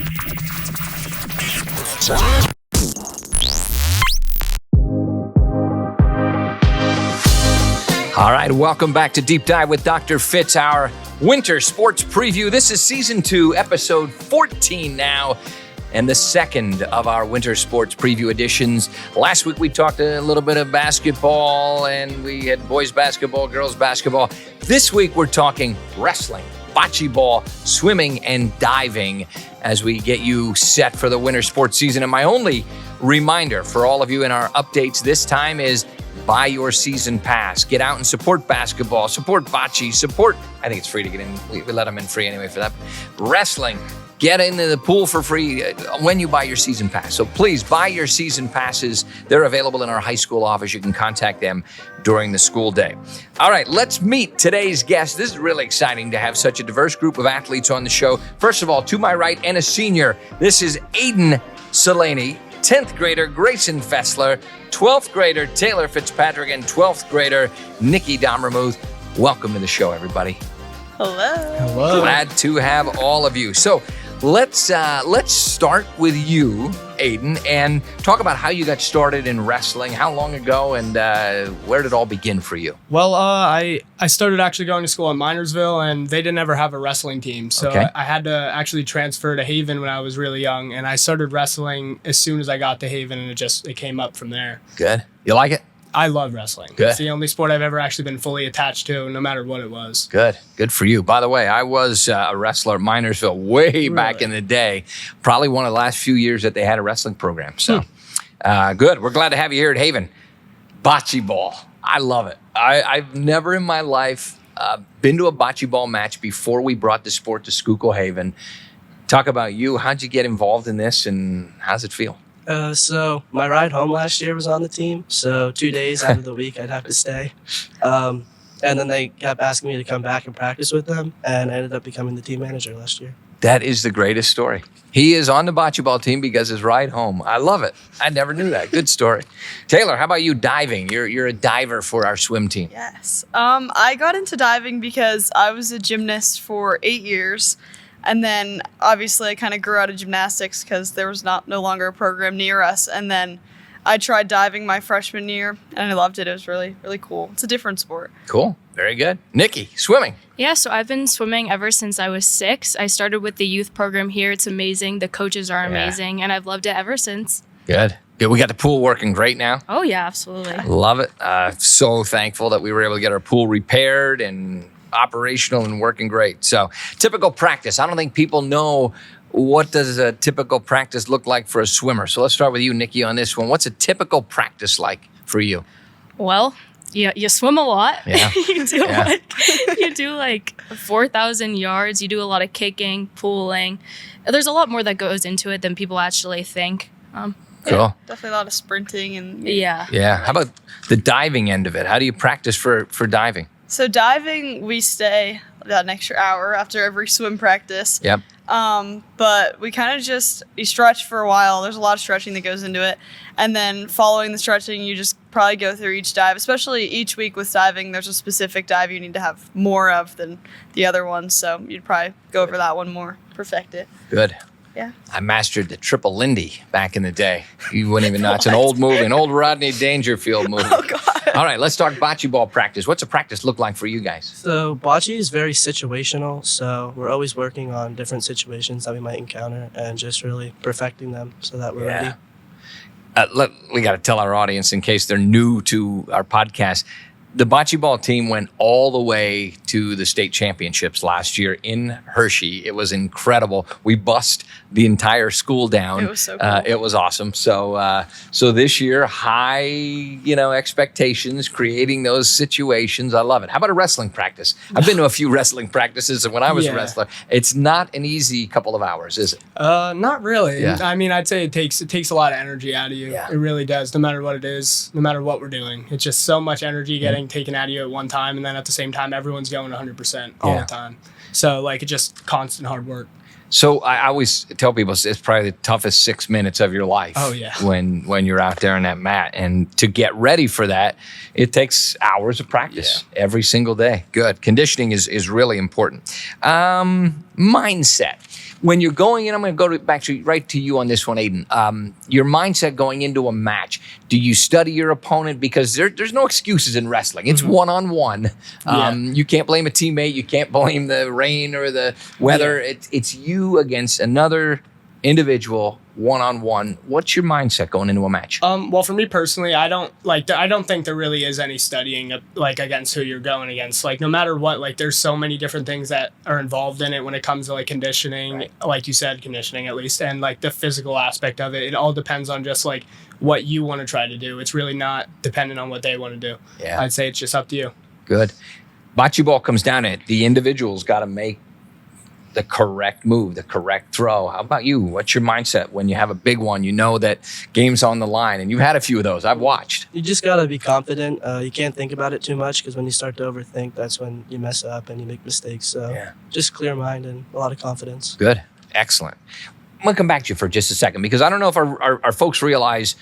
All right, welcome back to Deep Dive with Dr. Fitz, our winter sports preview. This is season 2, episode 14 now, and the second of our winter sports preview editions. Last week we talked a little bit of basketball, and we had boys basketball, girls basketball. This week we're talking wrestling, bocce ball, swimming, and diving as we get you set for the winter sports season. And my only reminder for all of you in our updates this time is buy your season pass. Get out and support basketball, support bocce, I think it's free to get in. We let them in free anyway for that. Wrestling, get into the pool for free when you buy your season pass. So please buy your season passes. They're available in our high school office. You can contact them during the school day. All right, let's meet today's guest. This is really exciting to have such a diverse group of athletes on the show. First of all, to my right and a senior, this is Aden Celani, 10th grader Grayson Fessler, 12th grader Taylor Fitzpatrick, and 12th grader Nikki Domermuth. Welcome to the show, everybody. Hello. Glad to have all of you. So let's start with you, Aden, and talk about how you got started in wrestling, how long ago, and where did it all begin for you? Well, I started actually going to school in Minersville, and they didn't ever have a wrestling team. So Okay. I had to actually transfer to Haven when I was really young, and I started wrestling as soon as I got to Haven, and it came up from there. Good. You like it? I love wrestling. Good. It's the only sport I've ever actually been fully attached to, no matter what it was. Good. Good for you. By the way, I was a wrestler at Minersville way back in the day. Probably one of the last few years that they had a wrestling program. So good. We're glad to have you here at Haven. Bocce ball. I love it. I've never in my life been to a bocce ball match before we brought the sport to Schuylkill Haven. Talk about you. How'd you get involved in this, and how's it feel? So my ride home last year was on the team. So 2 days out of the week I'd have to stay. And then they kept asking me to come back and practice with them, and I ended up becoming the team manager last year. That is the greatest story. He is on the bocce ball team because his ride home. I love it. I never knew that. Good story. Taylor, how about you diving? You're a diver for our swim team. Yes. I got into diving because I was a gymnast for 8 years. And then obviously I kind of grew out of gymnastics because there was no longer a program near us. And then I tried diving my freshman year and I loved it. It was really, really cool. It's a different sport. Cool. Very good. Nikki, swimming. Yeah, so I've been swimming ever since I was 6. I started with the youth program here. It's amazing. The coaches are amazing, and I've loved it ever since. Good. Good. We got the pool working great now. Oh, yeah, absolutely. Love it. So thankful that we were able to get our pool repaired and operational and working great. So typical practice. I don't think people know what does a typical practice look like for a swimmer. So let's start with you, Nikki, on this one. What's a typical practice like for you? Well, you swim a lot. Yeah. you do like 4,000 yards. You do a lot of kicking, pooling. There's a lot more that goes into it than people actually think. Cool. Definitely a lot of sprinting and Yeah. Yeah. How about the diving end of it? How do you practice for diving? So diving, we stay about an extra hour after every swim practice. Yep. But we kind of you stretch for a while. There's a lot of stretching that goes into it. And then following the stretching, you just probably go through each dive, especially each week with diving. There's a specific dive you need to have more of than the other ones. So you'd probably go over that one more, perfect it. Good. Yeah. I mastered the triple Lindy back in the day. You wouldn't even know. It's an old movie, an old Rodney Dangerfield movie. Oh, God. All right, let's talk bocce ball practice. What's a practice look like for you guys? So bocce is very situational. So we're always working on different situations that we might encounter and just really perfecting them so that we're ready. We got to tell our audience, in case they're new to our podcast, the bocce ball team went all the way to the state championships last year in Hershey. It was incredible. We bussed the entire school down. It was so cool. It was awesome. So this year, high expectations, creating those situations. I love it. How about a wrestling practice? I've been to a few wrestling practices when I was a wrestler. It's not an easy couple of hours, is it? Not really. Yeah. I mean, I'd say it takes a lot of energy out of you. Yeah. It really does, no matter what it is, no matter what we're doing. It's just so much energy getting taken out of you at one time, and then at the same time, everyone's going 100% all the time. So, it's just constant hard work. So I always tell people it's probably the toughest 6 minutes of your life. Oh, yeah. When you're out there on that mat. And to get ready for that, it takes hours of practice every single day. Good. Conditioning is really important. mindset. When you're going in, I'm going to go right to you on this one, Aden. Your mindset going into a match. Do you study your opponent? Because there's no excuses in wrestling. It's one-on-one. You can't blame a teammate. You can't blame the rain or the weather. Yeah. It's you against another individual, one-on-one. What's your mindset going into a match? Well, for me personally, I don't think there really is any studying against who you're going against. Like, no matter what, there's so many different things that are involved in it when it comes to conditioning, right. Like you said, conditioning at least, and the physical aspect of it. It all depends on just what you want to try to do. It's really not dependent on what they want to do. Yeah. I'd say it's just up to you. Good. Bocce ball comes down to it. The individual's got to make the correct move, the correct throw. How about you? What's your mindset when you have a big one? You know that game's on the line, and you've had a few of those. I've watched. You just got to be confident. You can't think about it too much, because when you start to overthink, that's when you mess up and you make mistakes. So just clear mind and a lot of confidence. Good. Excellent. I'm going to come back to you for just a second, because I don't know if our folks realize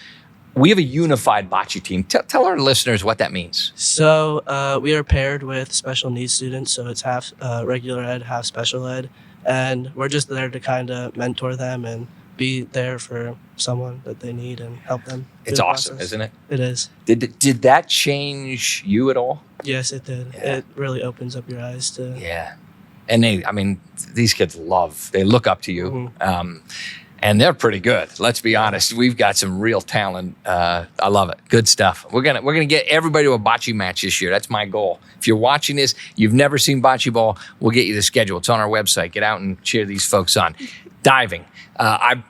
we have a unified bocce team. Tell our listeners what that means. So we are paired with special needs students, so it's half regular ed, half special ed, and we're just there to kind of mentor them and be there for someone that they need and help them. It's awesome, isn't it? It is. Did that change you at all? Yes, it did. Yeah. It really opens up your eyes to... Yeah. And these kids they look up to you. Mm-hmm. And they're pretty good. Let's be honest. We've got some real talent. I love it. Good stuff. We're gonna get everybody to a bocce match this year. That's my goal. If you're watching this, you've never seen bocce ball, we'll get you the schedule. It's on our website. Get out and cheer these folks on. Diving. I'm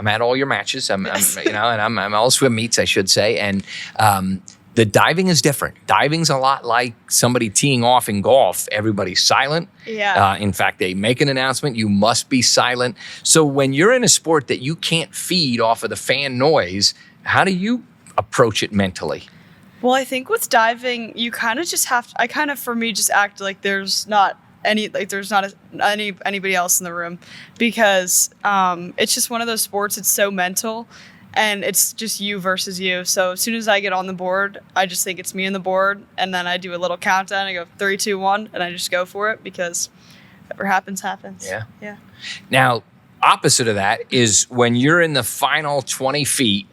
at all your matches. I'm all swim meets, I should say. And the diving is different. Diving's a lot like somebody teeing off in golf. Everybody's silent. Yeah. In fact, they make an announcement. You must be silent. So when you're in a sport that you can't feed off of the fan noise, how do you approach it mentally? Well, I think with diving, you kind of just have to, for me, just act like there's not anybody else in the room, because it's just one of those sports. It's so mental. And it's just you versus you. So as soon as I get on the board, I just think it's me and the board. And then I do a little countdown. I go 3, 2, 1, and I just go for it, because whatever happens, happens. Yeah. Now, opposite of that is when you're in the final 20 feet,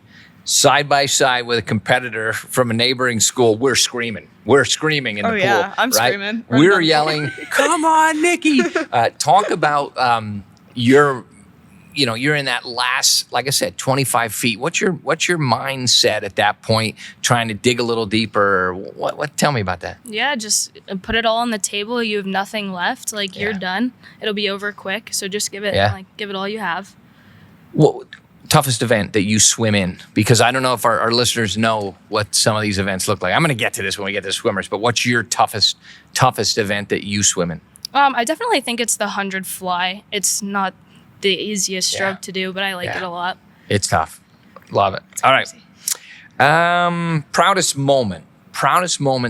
side by side with a competitor from a neighboring school, we're screaming. We're screaming in the pool. Yeah, I'm right? screaming. We're yelling, "Come on, Nikki!" Talk about you're in that last, like I said, 25 feet. What's your mindset at that point, trying to dig a little deeper? What? Tell me about that. Yeah, just put it all on the table. You have nothing left. You're done. It'll be over quick. So just give it all you have. Well, toughest event that you swim in? Because I don't know if our listeners know what some of these events look like. I'm going to get to this when we get to swimmers, but what's your toughest event that you swim in? I definitely think it's the 100 fly. It's not the easiest stroke to do, but I like it a lot. It's tough. Love it. All right. Proudest moment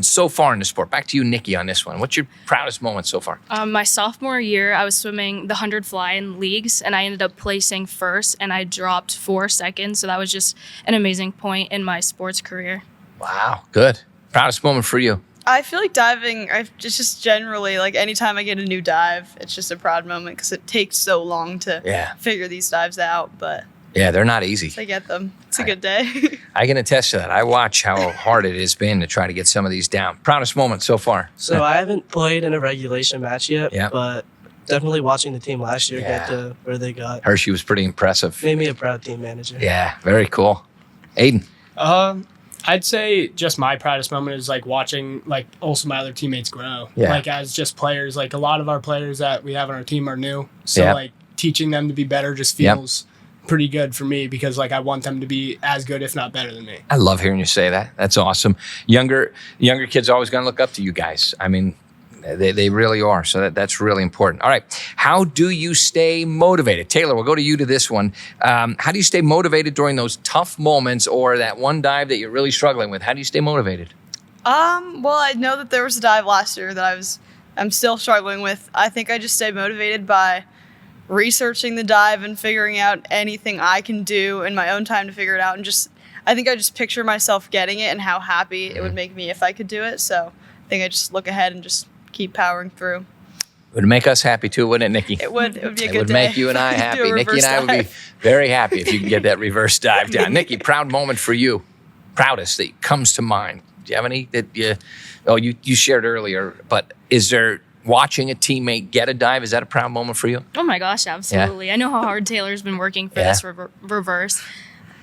so far in the sport. Back to you, Nikki, on this one. What's your proudest moment so far? My sophomore year, I was swimming the 100 fly in leagues, and I ended up placing first, and I dropped 4 seconds. So that was just an amazing point in my sports career. Wow. Good. Proudest moment for you? I feel like diving, it's just generally, anytime I get a new dive, it's just a proud moment, because it takes so long to figure these dives out. But yeah, they're not easy. I get them. It's a good day. I can attest to that. I watch how hard it has been to try to get some of these down. Proudest moment so far? So I haven't played in a regulation match yet, but definitely watching the team last year get to where they got. Hershey was pretty impressive. Made me a proud team manager. Yeah, very cool. Aden? I'd say just my proudest moment is watching also my other teammates grow. Yeah. As just players, a lot of our players that we have on our team are new. So teaching them to be better just feels pretty good for me, because I want them to be as good, if not better than me. I love hearing you say that. That's awesome. Younger kids are always going to look up to you guys. I mean, they really are. So that's really important. All right. How do you stay motivated? Taylor, we'll go to you to this one. How do you stay motivated during those tough moments, or that one dive that you're really struggling with? How do you stay motivated? Well, I know that there was a dive last year that I'm still struggling with. I think I just stay motivated by researching the dive and figuring out anything I can do in my own time to figure it out. And I think I just picture myself getting it and how happy it would make me if I could do it. So I think I just look ahead and just keep powering through. It would make us happy too, wouldn't it, Nikki? It would be a good day. It would make you and I Do a happy. Nikki and I would be reverse very happy if you could get that reverse dive down. Nikki, proud moment for you. Proudest that comes to mind. Do you have any that you shared earlier, but is there watching a teammate get a dive, is that a proud moment for you? Oh my gosh, absolutely. I know how hard Taylor's been working for this reverse.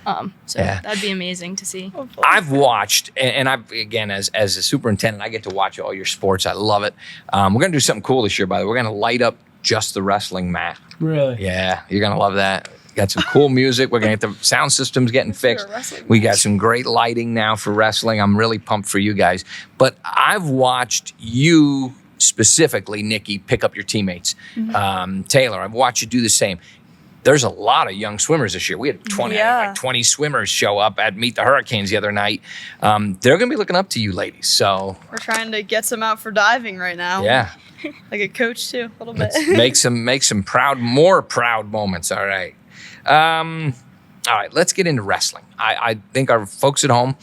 That'd be amazing to see. I've watched, and I've, again, as a superintendent, I get to watch all your sports. I love it. We're going to do something cool this year, by the way. We're going to light up just the wrestling mat. Really? Yeah, you're going to love that. Got some cool music. We're going to get the sound systems getting fixed. We got some great lighting now for wrestling. I'm really pumped for you guys. But I've watched you specifically, Nikki, pick up your teammates. Taylor, I've watched you do the same. There's a lot of young swimmers this year. We had 20 swimmers show up at Meet the Hurricanes the other night. They're going to be looking up to you ladies. So we're trying to get some out for diving right now. Yeah. Like a coach too, a little bit. make some more proud moments. All right. All right, let's get into wrestling. I think our folks at home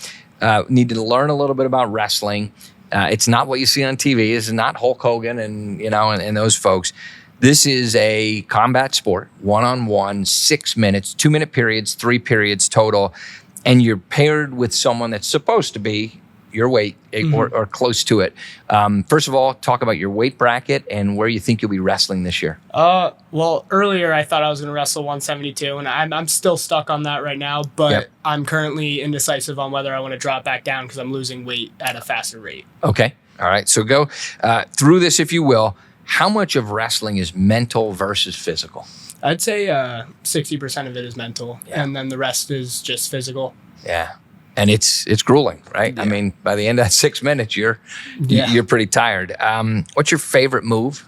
need to learn a little bit about wrestling. It's not what you see on TV. This is not Hulk Hogan and those folks. This is a combat sport, one-on-one, 6 minutes, 2-minute periods, 3 periods total, and you're paired with someone that's supposed to be your weight or close to it. First of all, talk about your weight bracket and where you think you'll be wrestling this year. Well, earlier I thought I was going to wrestle 172, and I'm still stuck on that right now, but I'm currently indecisive on whether I want to drop back down because I'm losing weight at a faster rate. Okay. All right. So go through this, if you will. How much of wrestling is mental versus physical? I'd say 60% of it is mental, and then the rest is just physical. Yeah. And it's grueling, right? Yeah. I mean, by the end of that 6 minutes, you're pretty tired. What's your favorite move?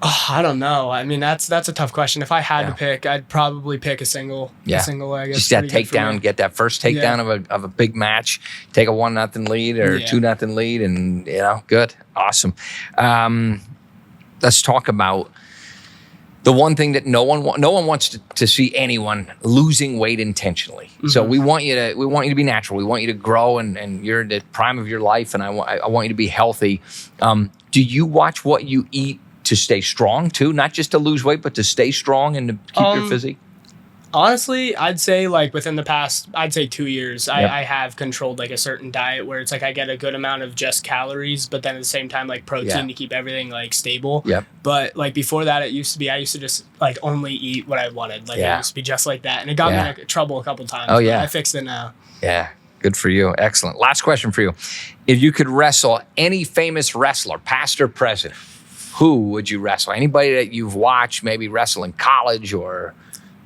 Oh, I don't know. I mean, that's a tough question. If I had to pick, I'd probably pick a single leg. Just that takedown, get that first takedown of a big match, take a 1-0 lead or 2-0 lead, and good, awesome. Let's talk about the one thing that no one wants to see anyone losing weight intentionally. Mm-hmm. So we want you to be natural. We want you to grow, and you're in the prime of your life, and I want you to be healthy. Do you watch what you eat to stay strong too, not just to lose weight, but to stay strong and to keep your physique? Honestly, I'd say within the past, 2 years, I have controlled a certain diet where it's I get a good amount of just calories, but then at the same time protein to keep everything stable. Yep. But before that, it used to be I used to just only eat what I wanted. It used to be just like that, and it got me in trouble a couple times. Oh yeah, I fixed it now. Yeah. Good for you. Excellent. Last question for you. If you could wrestle any famous wrestler, past or present, who would you wrestle? Anybody that you've watched maybe wrestle in college or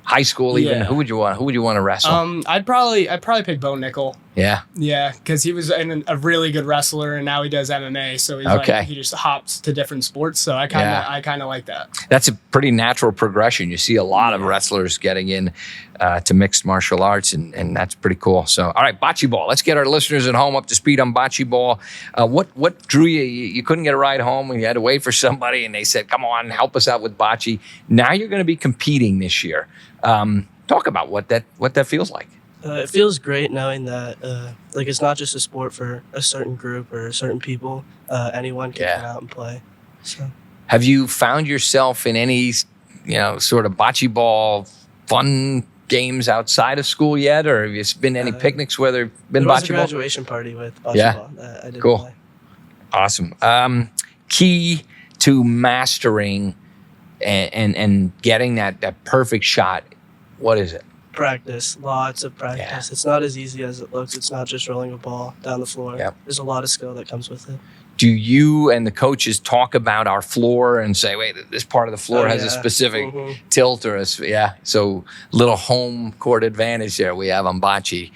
high school even? Who would you want to wrestle? I'd probably pick Bo Nickel. Yeah. Yeah, because he was a really good wrestler, and now he does MMA, so he's he just hops to different sports. So I kind of like that. That's a pretty natural progression. You see a lot of wrestlers getting in to mixed martial arts, and that's pretty cool. So, all right, bocce ball. Let's get our listeners at home up to speed on bocce ball. What drew you? You couldn't get a ride home, and you had to wait for somebody, and they said, "Come on, help us out with bocce." Now you're going to be competing this year. Talk about what that feels like. It feels great knowing that it's not just a sport for a certain group or certain people. Anyone can come out and play. So, have you found yourself in any sort of bocce ball fun games outside of school yet, or have you been any picnics where there've been bocce ball? There was a graduation party with bocce ball that I did play. Awesome. Key to mastering and getting that perfect shot, what is it? Practice, lots of practice. Yeah. It's not as easy as it looks. It's not just rolling a ball down the floor. Yep. There's a lot of skill that comes with it. Do you and the coaches talk about our floor and say, wait, this part of the floor has a specific tilt or so little home court advantage there we have on bocce.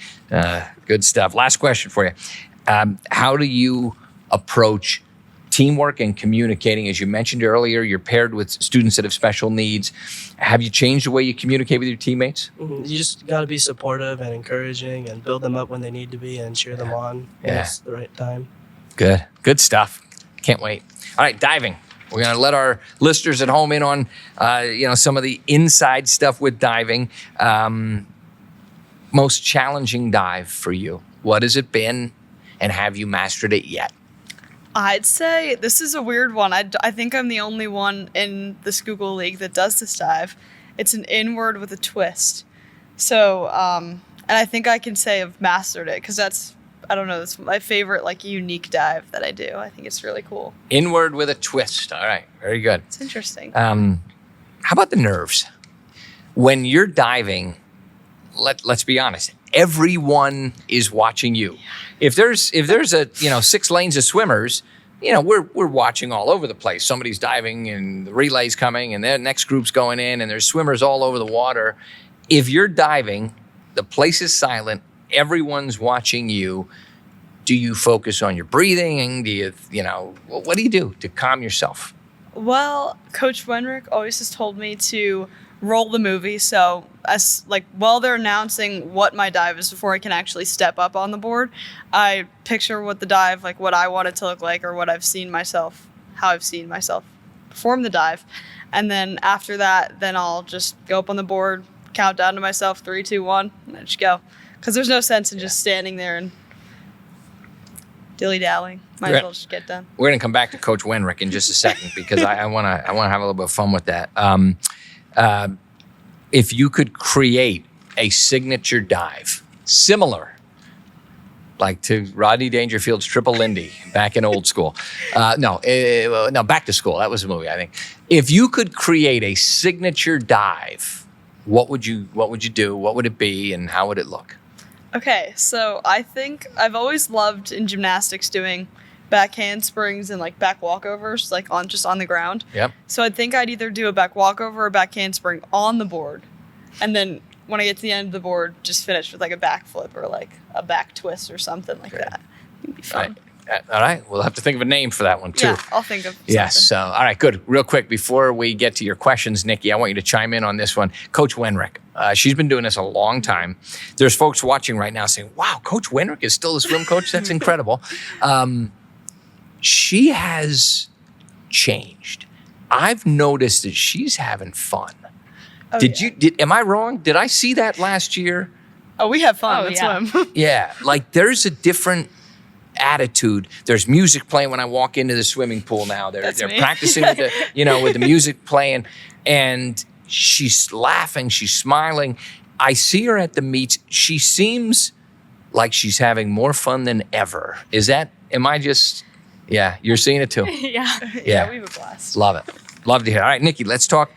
Good stuff. Last question for you. How do you approach teamwork and communicating? As you mentioned earlier, you're paired with students that have special needs. Have you changed the way you communicate with your teammates? You just got to be supportive and encouraging and build them up when they need to be and cheer them on when it's the right time. Good stuff. Can't wait. All right, diving. We're going to let our listeners at home in on some of the inside stuff with diving. Most challenging dive for you. What has it been, and have you mastered it yet? I'd say this is a weird one. I think I'm the only one in the Schuylkill League that does this dive. It's an inward with a twist. So, and I think I can say I've mastered it because that's my favorite like unique dive that I do. I think it's really cool. Inward with a twist. All right, very good. It's interesting. How about the nerves? When you're diving, let's be honest, everyone is watching you. If there's a 6 lanes of swimmers, we're watching all over the place. Somebody's diving and the relay's coming and the next group's going in and there's swimmers all over the water. If you're diving, the place is silent, everyone's watching you. Do you focus on your breathing? What do you do to calm yourself? Well, Coach Wenrick always has told me to roll the movie. So while they're announcing what my dive is before I can actually step up on the board, I picture what the dive, like what I want it to look like or what how I've seen myself perform the dive. And then after that, then I'll just go up on the board, count down to myself, 3, 2, 1, and then just go. Because there's no sense in just standing there and dilly-dallying. Might as well just get done. We're going to come back to Coach Wenrick in just a second because I want to have a little bit of fun with that. If you could create a signature dive similar, like to Rodney Dangerfield's Triple Lindy back in old school. No, Back to School. That was a movie, I think. If you could create a signature dive, what would you do? What would it be, and how would it look? Okay, so I think I've always loved in gymnastics doing back handsprings and like back walkovers, like on the ground. Yep. So I think I'd either do a back walkover or a back handspring on the board, and then when I get to the end of the board, just finish with like a back flip or like a back twist or something like that. It'd be fun. All right, we'll have to think of a name for that one too. Yeah, I'll think of something. Yes. All right, good. Real quick, before we get to your questions, Nikki, I want you to chime in on this one. Coach Wenrick, she's been doing this a long time. There's folks watching right now saying, wow, Coach Wenrick is still the swim coach? That's incredible. She has changed. I've noticed that she's having fun. Oh, Am I wrong? Did I see that last year? Oh, we have fun. That's swim. Yeah, like there's a different attitude. There's music playing when I walk into the swimming pool now. They're practicing with the music playing, and she's laughing, she's smiling. I see her at the meets. She seems like she's having more fun than ever. Yeah, you're seeing it too. Yeah, we have a blast. Love it. Love to hear. All right, Nikki, let's talk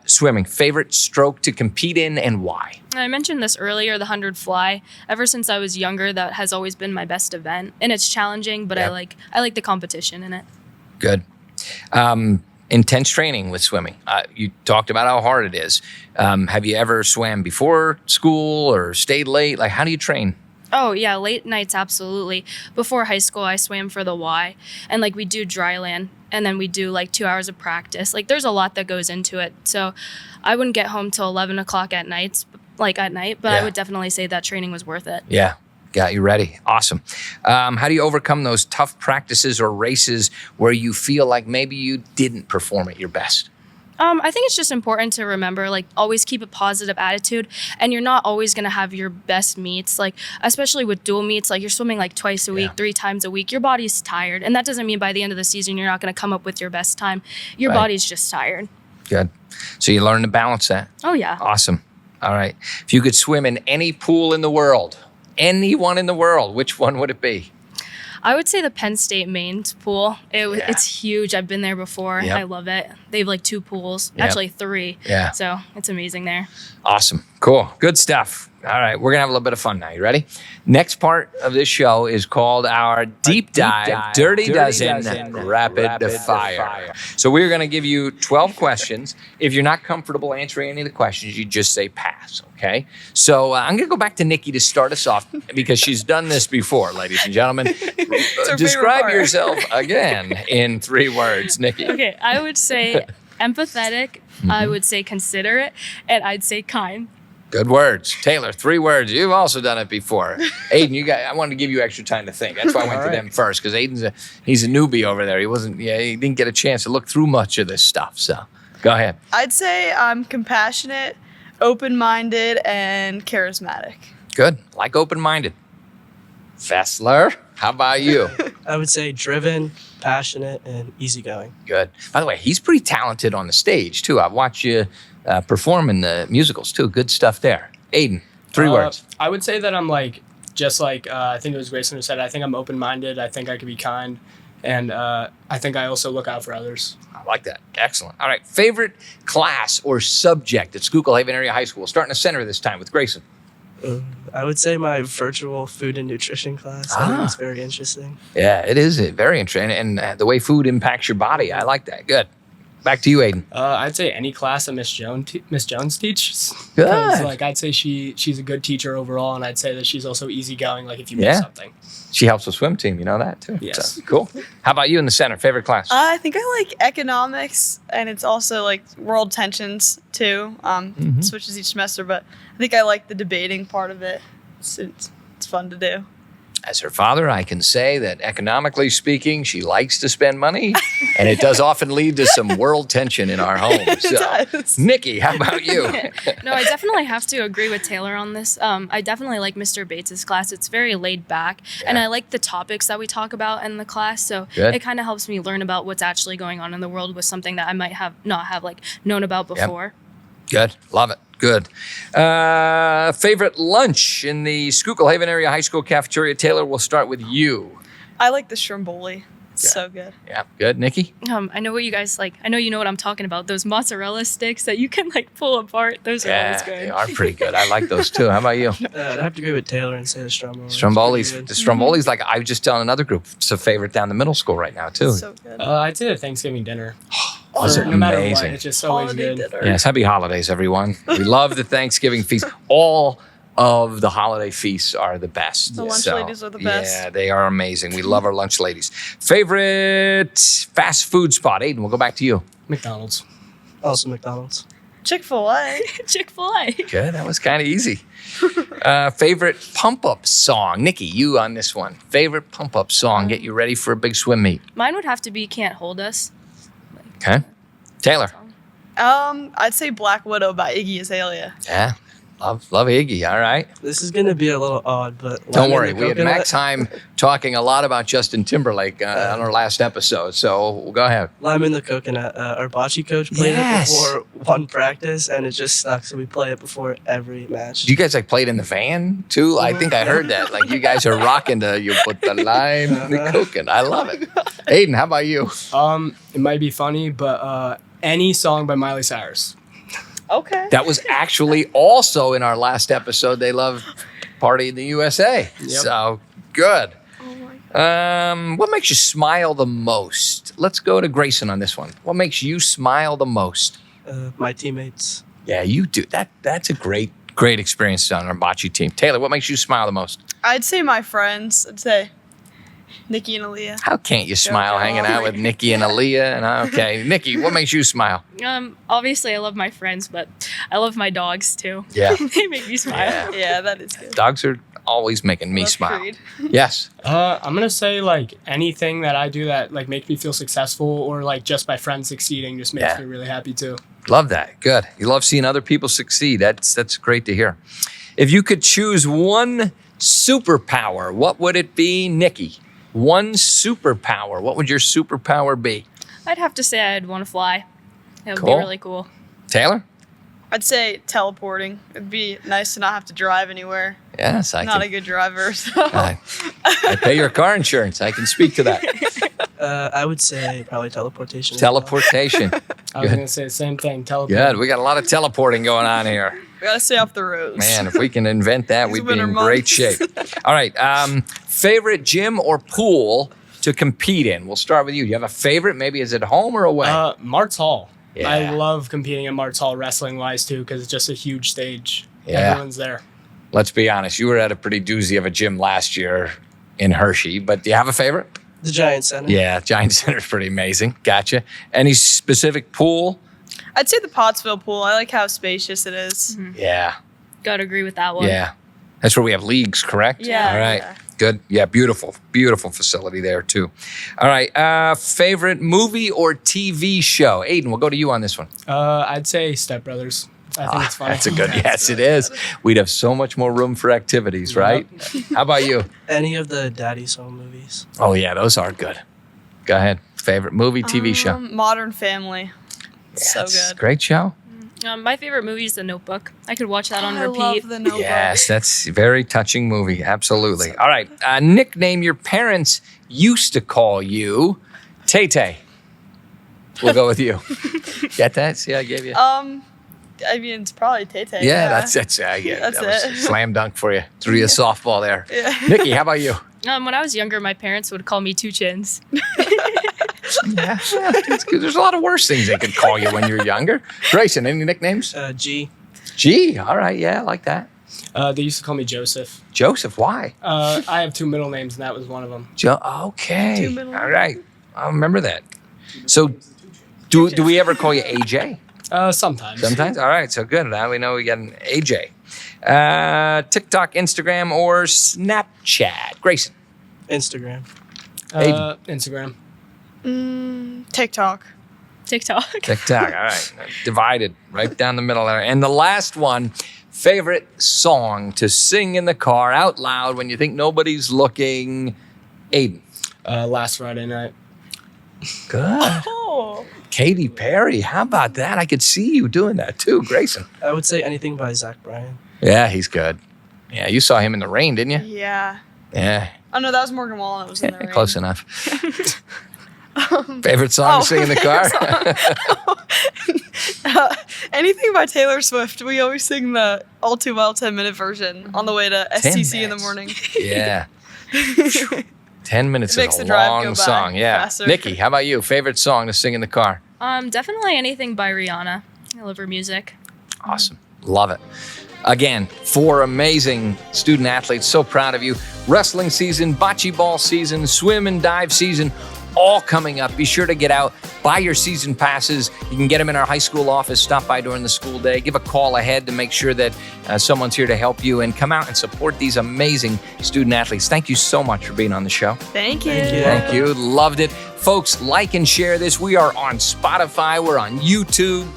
swimming. Favorite stroke to compete in and why? I mentioned this earlier, the 100 fly. Ever since I was younger, that has always been my best event. And it's challenging, but I like the competition in it. Good. Intense training with swimming. You talked about how hard it is. Have you ever swam before school or stayed late? Like, how do you train? Oh, yeah, late nights, absolutely. Before high school, I swam for the Y. And, we do dry land, and then we do, 2 hours of practice. There's a lot that goes into it. So I wouldn't get home till 11 o'clock at night, but I would definitely say that training was worth it. Yeah, got you ready. Awesome. How do you overcome those tough practices or races where you feel like maybe you didn't perform at your best? I think it's just important to remember, always keep a positive attitude, and you're not always going to have your best meets, especially with dual meets, you're swimming twice a week, 3 times a week. Your body's tired, and that doesn't mean by the end of the season you're not going to come up with your best time. Your body's just tired. Good. So you learn to balance that. Oh, yeah. Awesome. All right. If you could swim in any pool in the world, anyone in the world, which one would it be? I would say the Penn State main pool. It's huge. I've been there before. Yep. I love it. They have 2 pools, Yep. actually 3. Yeah. So it's amazing there. Awesome. Cool. Good stuff. All right. We're going to have a little bit of fun now. You ready? Next part of this show is called our Deep Dive Dirty Dozen Rapid Fire. So we're going to give you 12 questions. If you're not comfortable answering any of the questions, you just say pass, okay? So I'm going to go back to Nikki to start us off because she's done this before, ladies and gentlemen. Describe yourself again in 3 words, Nikki. Okay. I would say empathetic. I would say considerate. And I'd say kind. Good words. Taylor, 3 words. You've also done it before. Aden, I wanted to give you extra time to think. That's why I went to them first, because Aden's he's a newbie over there. He didn't get a chance to look through much of this stuff. So go ahead. I'd say I'm compassionate, open-minded, and charismatic. Good. Like open-minded. Fessler, how about you? I would say driven, passionate, and easygoing. Good. By the way, he's pretty talented on the stage, too. I've watched you perform in the musicals, too. Good stuff there. Aden, 3 words. I would say that I'm just like I think it was Grayson who said, I think I'm open-minded. I think I can be kind. And I think I also look out for others. I like that. Excellent. All right. Favorite class or subject at Schuylkill Haven Area High School? Starting in the center this time with Grayson. I would say my virtual food and nutrition class. I think it's very interesting. Yeah, it is very interesting. And the way food impacts your body, I like that. Good. Back to you, Aden. I'd say any class that Miss Jones teaches. Good. I'd say she's a good teacher overall, and I'd say that she's also easygoing. If you miss something, she helps the swim team. You know that too. Yes. So, cool. How about you in the center? Favorite class? I think I like economics, and it's also world tensions too. Switches each semester, but I think I like the debating part of it. It's fun to do. As her father, I can say that economically speaking, she likes to spend money, and it does often lead to some world tension in our home. So, Nikki, how about you? No, I definitely have to agree with Taylor on this. I definitely like Mr. Bates' class. It's very laid back, and I like the topics that we talk about in the class. So it kind of helps me learn about what's actually going on in the world with something that I might not have known about before. Good. Love it. Good. Favorite lunch in the Schuylkill Haven Area High School cafeteria? Taylor, we'll start with you. I like the stromboli. It's so good. Yeah, good. Nikki? I know what you guys like. I know you know what I'm talking about. Those mozzarella sticks that you can pull apart. Those are always good. They are pretty good. I like those too. How about you? I'd have to agree with Taylor and say the stromboli. The Stromboli's I was just telling another group, it's a favorite down the middle school right now too. So good. I'd say the Thanksgiving dinner. No matter what, amazing. it's just always Holiday good. dinner. Yes, happy holidays, everyone. We love the Thanksgiving feast. All of the holiday feasts are the best. The lunch ladies are the best. Yeah, they are amazing. We love our lunch ladies. Favorite fast food spot? Aden, we'll go back to you. McDonald's. Also McDonald's. Chick-fil-A. Chick-fil-A. Good, that was kind of easy. Favorite pump-up song? Nikki, you on this one. Favorite pump-up song, get you ready for a big swim meet. Mine would have to be Can't Hold Us. Okay. Taylor. I'd say Black Widow by Iggy Azalea. Yeah. Love Iggy. All right. This is going to be a little odd, but... Don't worry. We had Max time talking a lot about Justin Timberlake on our last episode, so we'll go ahead. Lime in the Coconut. Our bocce coach played it before one practice, and it just sucks, so we play it before every match. Do you guys play it in the van, too? I think I heard that. You guys are rocking you put the lime in the coconut. I love it. Aden, how about you? It might be funny, but any song by Miley Cyrus. Okay. That was actually also in our last episode. They love Party in the USA. Yep. So, good. Oh my God. What makes you smile the most? Let's go to Grayson on this one. What makes you smile the most? My teammates. Yeah, you do. That's a great experience on our bocce team. Taylor, what makes you smile the most? I'd say my friends. I'd say Nikki and Aaliyah. How can't you smile hanging out with Nikki and Aaliyah? And okay, Nikki, what makes you smile? Obviously I love my friends, but I love my dogs too. Yeah. They make me smile. Yeah, that is good. Dogs are always making me Love smile. Creed. Yes. I'm gonna say anything that I do that makes me feel successful, or just my friends succeeding just makes me really happy too. Love that. Good. You love seeing other people succeed. That's great to hear. If you could choose one superpower, what would it be, Nikki? One superpower. What would your superpower be? I'd have to say I'd want to fly. It would Cool. be really cool. Taylor? I'd say teleporting. It'd be nice to not have to drive anywhere. Yes, I Not can. a good driver, so. I pay your car insurance. I can speak to that. I would say probably teleportation. Teleportation. I was gonna say the same thing. Teleport. Good. We got a lot of teleporting going on here. We gotta stay off the roads. Man, if we can invent that, These we'd be in winter great months. shape. All right. Favorite gym or pool to compete in? We'll start with you. Do you have a favorite? Maybe is it home or away? Mart's Hall. Yeah. I love competing at Mart's Hall wrestling wise too, because it's just a huge stage. Yeah. Everyone's there. Let's be honest. You were at a pretty doozy of a gym last year in Hershey, but do you have a favorite? The Giant Center. Yeah, Giant Center's pretty amazing. Gotcha. Any specific pool? I'd say the Pottsville pool. I like how spacious it is. Yeah. Gotta agree with that one. Yeah. That's where we have leagues, correct? Yeah. All right. Yeah. Good. Yeah, beautiful. Beautiful facility there, too. All right. Favorite movie or TV show? Aden, we'll go to you on this one. I'd say Step Brothers. I think it's funny. That's a good, yes, it is. We'd have so much more room for activities, right? How about you? Any of the Daddy's Home movies. Oh, yeah, those are good. Go ahead. Favorite movie, TV show? Modern Family. So Yes, good. great show. My favorite movie is The Notebook. I could watch that on I repeat. love The Notebook. Yes, that's a very touching movie. Absolutely. All right. Nickname your parents used to call you Tay-Tay. We'll go with you. Get that? See, I gave you. I mean, it's probably Tay-Tay. Yeah, that's it. That's that was it. a slam dunk for you. Threw you a softball there. Yeah. Nikki, how about you? When I was younger, my parents would call me Two Chins. Yeah, it's good. There's a lot of worse things they could call you when you're younger. Grayson, any nicknames? G. G. All right. Yeah, I like that. They used to call me Joseph. Joseph, why? I have 2 middle names, and that was one of them. Okay. 2 middle All right. I'll remember that. So, do we ever call you AJ? Sometimes. Sometimes? All right. So good. Now we know we got an AJ. TikTok, Instagram, or Snapchat? Grayson. Instagram. Instagram. TikTok. TikTok. TikTok. All right. Divided right down the middle there. And the last one, favorite song to sing in the car out loud when you think nobody's looking. Aden. Last Friday night. Good. Oh. Katy Perry. How about that? I could see you doing that too, Grayson. I would say anything by Zach Bryan. Yeah, he's good. Yeah, you saw him in the rain, didn't you? Yeah. Yeah. Oh, no, that was Morgan Wallen. That was in the rain. Close enough. Favorite song to sing in the car? Anything by Taylor Swift. We always sing the All Too Well 10-minute version on the way to 10 STC in the minutes. morning. Yeah. 10 minutes Makes is a the drive go long by song. Yeah. faster. Nikki, how about you? Favorite song to sing in the car? Definitely anything by Rihanna. I love her music. Awesome. Love it. Again, 4 amazing student athletes. So proud of you. Wrestling season, bocce ball season, swim and dive season, all coming up. Be sure to get out, buy your season passes. You can get them in our high school office. Stop by during the school day. Give a call ahead to make sure that someone's here to help you, and come out and support these amazing student athletes. Thank you so much for being on the show. Thank you. Thank you. Loved it. Folks, like and share this. We are on Spotify. We're on YouTube.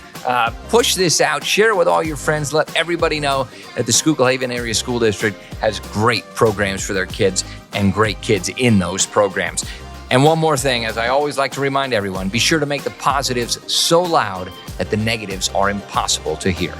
Push this out. Share it with all your friends. Let everybody know that the Schuylkill Haven Area School District has great programs for their kids and great kids in those programs. And one more thing, as I always like to remind everyone, be sure to make the positives so loud that the negatives are impossible to hear.